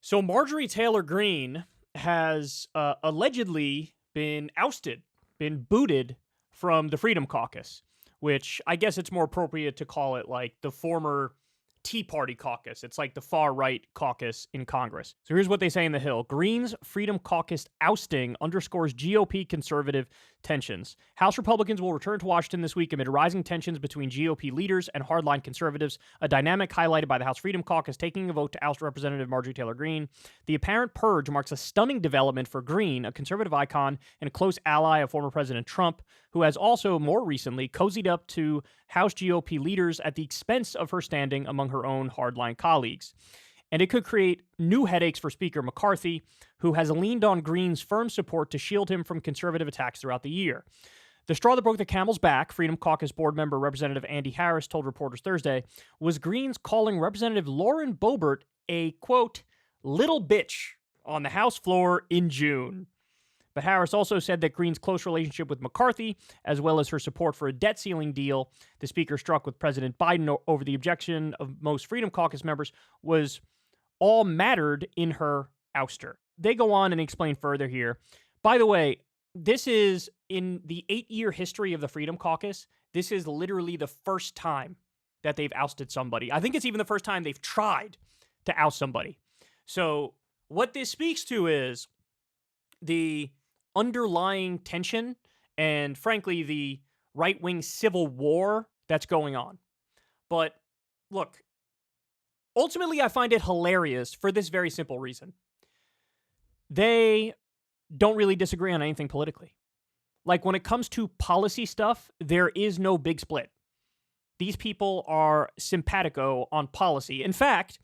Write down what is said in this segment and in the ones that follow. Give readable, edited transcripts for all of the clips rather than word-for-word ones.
So Marjorie Taylor Greene has allegedly been ousted, been booted from the Freedom Caucus, which I guess it's more appropriate to call it like the former Tea Party caucus. It's like the far right caucus in Congress. So here's what they say in the Hill. Greene's Freedom Caucus ousting underscores GOP conservative tensions. House Republicans will return to Washington this week amid rising tensions between GOP leaders and hardline conservatives, a dynamic highlighted by the House Freedom Caucus taking a vote to oust Representative Marjorie Taylor Greene. The apparent purge marks a stunning development for Greene, a conservative icon and a close ally of former President Trump, who has also more recently cozied up to House GOP leaders at the expense of her standing among her own hardline colleagues. And it could create new headaches for Speaker McCarthy, who has leaned on Greene's firm support to shield him from conservative attacks throughout the year. The straw that broke the camel's back, Freedom Caucus board member Representative Andy Harris told reporters Thursday, was Greene's calling Representative Lauren Boebert a, quote, little bitch on the House floor in June. But Harris also said that Greene's close relationship with McCarthy, as well as her support for a debt ceiling deal the speaker struck with President Biden over the objection of most Freedom Caucus members, was all mattered in her ouster. They go on and explain further here. By the way, this is in the 8-year history of the Freedom Caucus. This is literally the first time that they've ousted somebody. I think it's even the first time they've tried to oust somebody. So what this speaks to is the underlying tension and, frankly, the right-wing civil war that's going on. But look, ultimately, I find it hilarious for this very simple reason. They don't really disagree on anything politically. Like, when it comes to policy stuff, there is no big split. These people are simpatico on policy. In fact,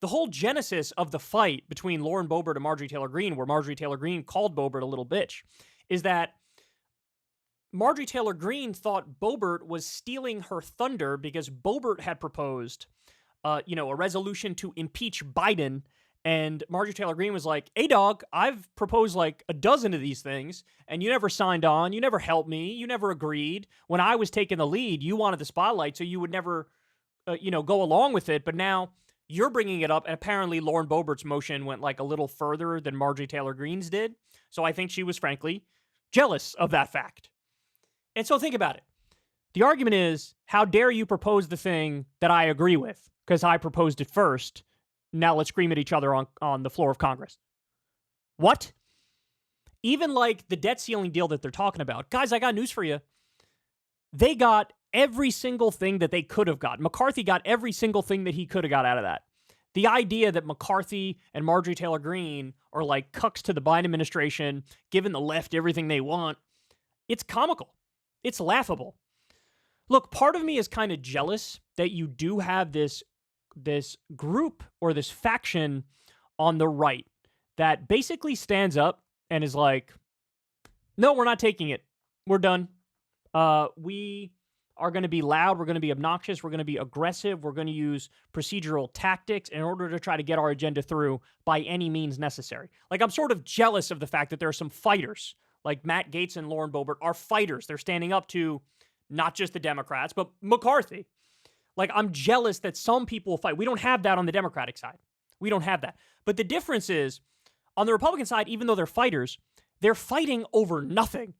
the whole genesis of the fight between Lauren Boebert and Marjorie Taylor Greene, where Marjorie Taylor Greene called Boebert a little bitch, is that Marjorie Taylor Greene thought Boebert was stealing her thunder because Boebert had proposed, a resolution to impeach Biden. And Marjorie Taylor Greene was like, hey, dog, I've proposed like a dozen of these things, and you never signed on. You never helped me. You never agreed. When I was taking the lead, you wanted the spotlight, so you would never, go along with it. But now you're bringing it up, and apparently Lauren Boebert's motion went like a little further than Marjorie Taylor Greene's did. So I think she was, frankly, jealous of that fact. And so think about it. The argument is, how dare you propose the thing that I agree with? Because I proposed it first. Now let's scream at each other on the floor of Congress. What? Even like the debt ceiling deal that they're talking about. Guys, I got news for you. They got every single thing that they could have got. McCarthy got every single thing that he could have got out of that. The idea that McCarthy and Marjorie Taylor Greene are like cucks to the Biden administration, giving the left everything they want, it's comical. It's laughable. Look, part of me is kind of jealous that you do have this group or this faction on the right that basically stands up and is like, no, we're not taking it. We're done. We are going to be loud. We're going to be obnoxious. We're going to be aggressive. We're going to use procedural tactics in order to try to get our agenda through by any means necessary. Like, I'm sort of jealous of the fact that there are some fighters, like Matt Gaetz and Lauren Boebert are fighters. They're standing up to not just the Democrats, but McCarthy. Like, I'm jealous that some people will fight. We don't have that on the Democratic side. We don't have that. But the difference is, on the Republican side, even though they're fighters, they're fighting over nothing.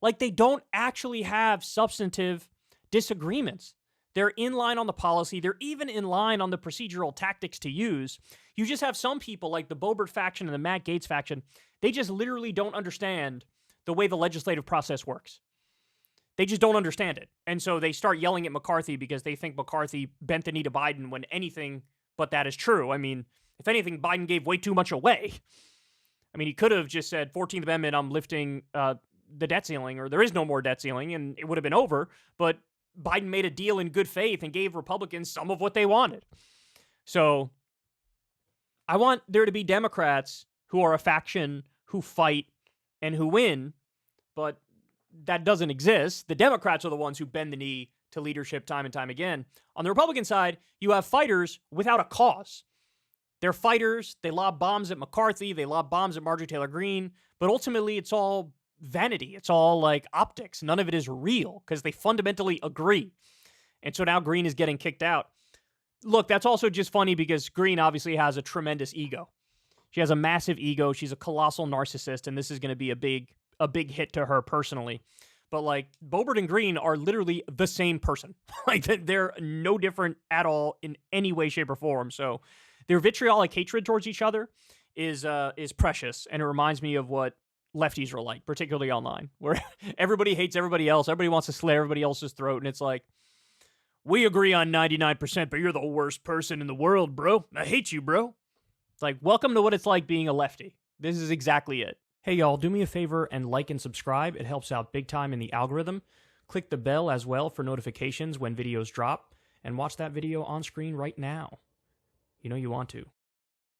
Like, they don't actually have substantive disagreements. They're in line on the policy. They're even in line on the procedural tactics to use. You just have some people, like the Boebert faction and the Matt Gaetz faction, they just literally don't understand the way the legislative process works. They just don't understand it. And so they start yelling at McCarthy because they think McCarthy bent the knee to Biden when anything but that is true. I mean, if anything, Biden gave way too much away. I mean, he could have just said, 14th Amendment, I'm lifting the debt ceiling, or there is no more debt ceiling, and it would have been over. But Biden made a deal in good faith and gave Republicans some of what they wanted. So I want there to be Democrats who are a faction, who fight, and who win, but that doesn't exist. The Democrats are the ones who bend the knee to leadership time and time again. On the Republican side, you have fighters without a cause. They're fighters. They lob bombs at McCarthy. They lob bombs at Marjorie Taylor Greene. But ultimately, it's all vanity. It's all like optics. None of it is real because they fundamentally agree. And so now Greene is getting kicked out. Look, that's also just funny because Greene obviously has a tremendous ego. She has a massive ego. She's a colossal narcissist, and this is going to be a big hit to her personally. But like Boebert and Green are literally the same person. Like they're no different at all in any way, shape, or form. So their vitriolic hatred towards each other is precious, and it reminds me of what lefties are like, particularly online, where everybody hates everybody else. Everybody wants to slit everybody else's throat, and it's like, we agree on 99%, but you're the worst person in the world, bro. I hate you, bro. It's like, welcome to what it's like being a lefty. This is exactly it. Hey, y'all, do me a favor and like and subscribe. It helps out big time in the algorithm. Click the bell as well for notifications when videos drop, and watch that video on screen right now. You know you want to.